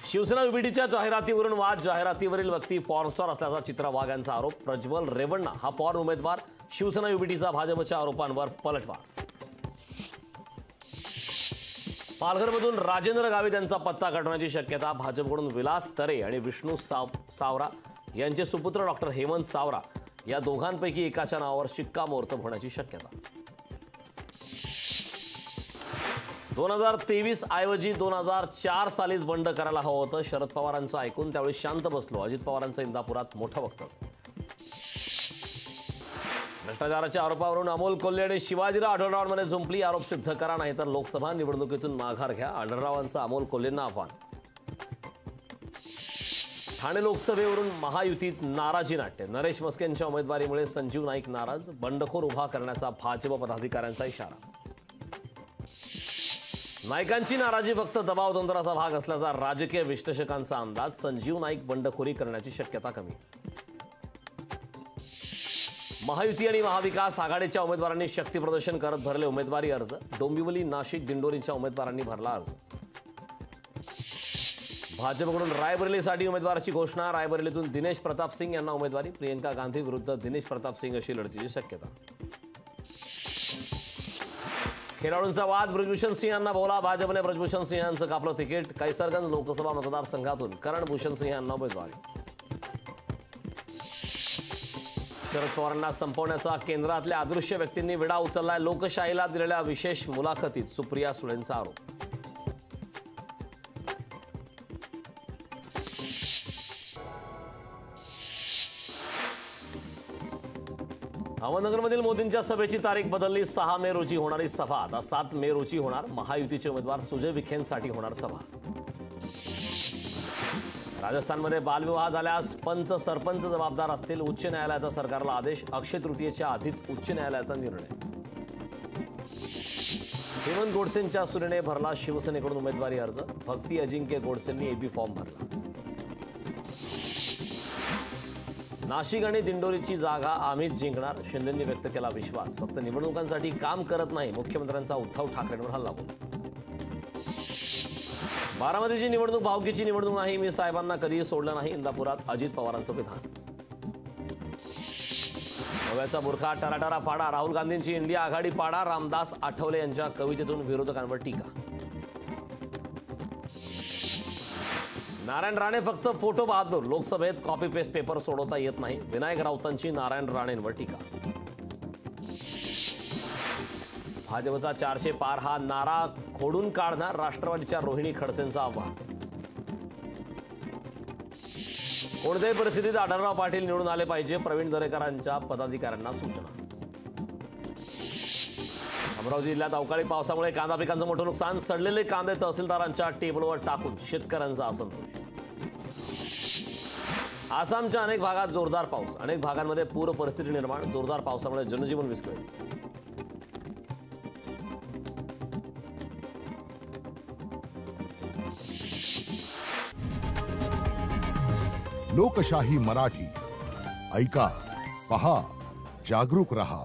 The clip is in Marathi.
शिवसेना युबीटीच्या जाहिरातीवरून वाद, जाहिरातीवरील व्यक्ती पॉर्नस्टार असल्याचा चित्रा वाघ यांचा आरोप. प्रज्वल रेवण्णा हा पॉर्न उमेदवार, शिवसेना युबीटीचा भाजपच्या आरोपांवर पलटवार. पालघरमधून राजेंद्र गावित यांचा पत्ता काढण्याची शक्यता. भाजपकडून विलास तरे आणि विष्णू सावरा यांचे सुपुत्र डॉक्टर हेमंत सावरा या दोघांपैकी एकाच्या नावावर शिक्कामोर्तब होण्याची शक्यता. 2023 ऐवजी 2004 सालीच बंड करायला हवं होतं. शरद पवारांचं ऐकून त्यावेळी शांत बसलो. अजित पवारांचं इंदापुरात मोठं वक्तव्य. भ्रष्टाचाराच्या आरोपावरून अमोल कोल्हे आणि शिवाजीराव आढळरावांमध्ये जुंपली. आरोप सिद्ध करा, नाही तर लोकसभा निवडणुकीतून माघार घ्या. आढळरावांचं अमोल कोल्हेंना आव्हान. ठाणे लोकसभेवरून महायुतीत नाराजी नाट्य. नरेश मस्केंच्या उमेदवारीमुळे संजीव नाईक नाराज. बंडखोर उभा करण्याचा भाजप पदाधिकाऱ्यांचा इशारा. नाईकांची नाराजी फक्त दबावतंत्राचा भाग असल्याचा राजकीय विश्लेषकांचा अंदाज. संजीव नाईक बंडखोरी करण्याची शक्यता कमी. महायुती आणि महाविकास आघाडीच्या उमेदवारांनी शक्तीप्रदर्शन करत भरले उमेदवारी अर्ज. डोंबिवली, नाशिक, दिंडोरीच्या उमेदवारांनी भरला अर्ज. भाजपकडून रायबरेलीसाठी उमेदवाराची घोषणा. रायबरेलीतून दिनेश प्रताप सिंग यांना उमेदवारी. प्रियंका गांधी विरुद्ध दिनेश प्रताप सिंग अशी लढतीची शक्यता. खेळाडूंचा वाद. ब्रजभूषण सिंह यांना बोला. भाजपने ब्रजभूषण सिंह यांचं कापलं तिकीट. कैसरगंज लोकसभा मतदारसंघातून करण भूषण सिंह यांना उमेदवारी. शरद पवारांना संपवण्याचा केंद्रातल्या अदृश्य व्यक्तींनी विडा उचललाय. लोकशाहीला दिलेल्या विशेष मुलाखतीत सुप्रिया सुळेंचा आरोप. अहमदनगरमधील मोदींच्या सभेची तारीख बदलली. 6 मे रोजी होणारी सभा आता 7 मे रोजी होणार. महायुतीचे उमेदवार सुजय विखेंसाठी होणार सभा. राजस्थानमध्ये बालविवाह झाल्यास पंच सरपंच जबाबदार असतील. उच्च न्यायालयाचा सरकारला आदेश. अक्षय तृतीयेच्या आधीच उच्च न्यायालयाचा निर्णय. हेमंत गोडसेंच्या सुनेने भरला शिवसेनेकडून उमेदवारी अर्ज. भक्ती अजिंक्य गोडसेंनी एबी फॉर्म भरला. नाशिक आणि दिंडोरीची जागा आम्हीच जिंकणार. शिंदेंनी व्यक्त केला विश्वास. फक्त निवडणुकांसाठी काम करत नाही. मुख्यमंत्र्यांचा उद्धव ठाकरेंवर हल्लाबोल. बारामतीची निवडणूक भावकीची निवडणूक नाही. मी साहेबांना कधीही सोडलं नाही. इंदापुरात अजित पवारांचं विधान. नव्याचा बुरखा टराटरा फाडा. राहुल गांधींची इंडिया आघाडी पाडा. रामदास आठवले यांच्या कवितेतून विरोधकांवर टीका. नारायण राणे फक्त फोटो बहादूर. लोकसभेत कॉपी पेस्ट पेपर सोडवता येत नाही. विनायक राऊतांची नारायण राणेंवर टीका. भाजपचा 400 पार हा नारा खोडून काढणार. राष्ट्रवादीच्या रोहिणी खडसेंचं आव्हान. कोणत्याही परिस्थितीत आढळराव पाटील निवडून आले पाहिजे. प्रवीण दरेकरांच्या पदाधिकाऱ्यांना सूचना. अमरावती जिल्ह्यात अवकाळी पावसामुळे कांदा पिकांचं मोठं नुकसान. सडलेले कांदे तहसीलदारांच्या टेबलवर टाकून शेतकऱ्यांचा असंतोष. आसामच्या अनेक भागात जोरदार पाऊस. अनेक भागांमध्ये पूर परिस्थिती निर्माण. जोरदार पावसामुळे जनजीवन विस्कळीत. लोकशाही मराठी ऐका, पहा, जागरूक रहा.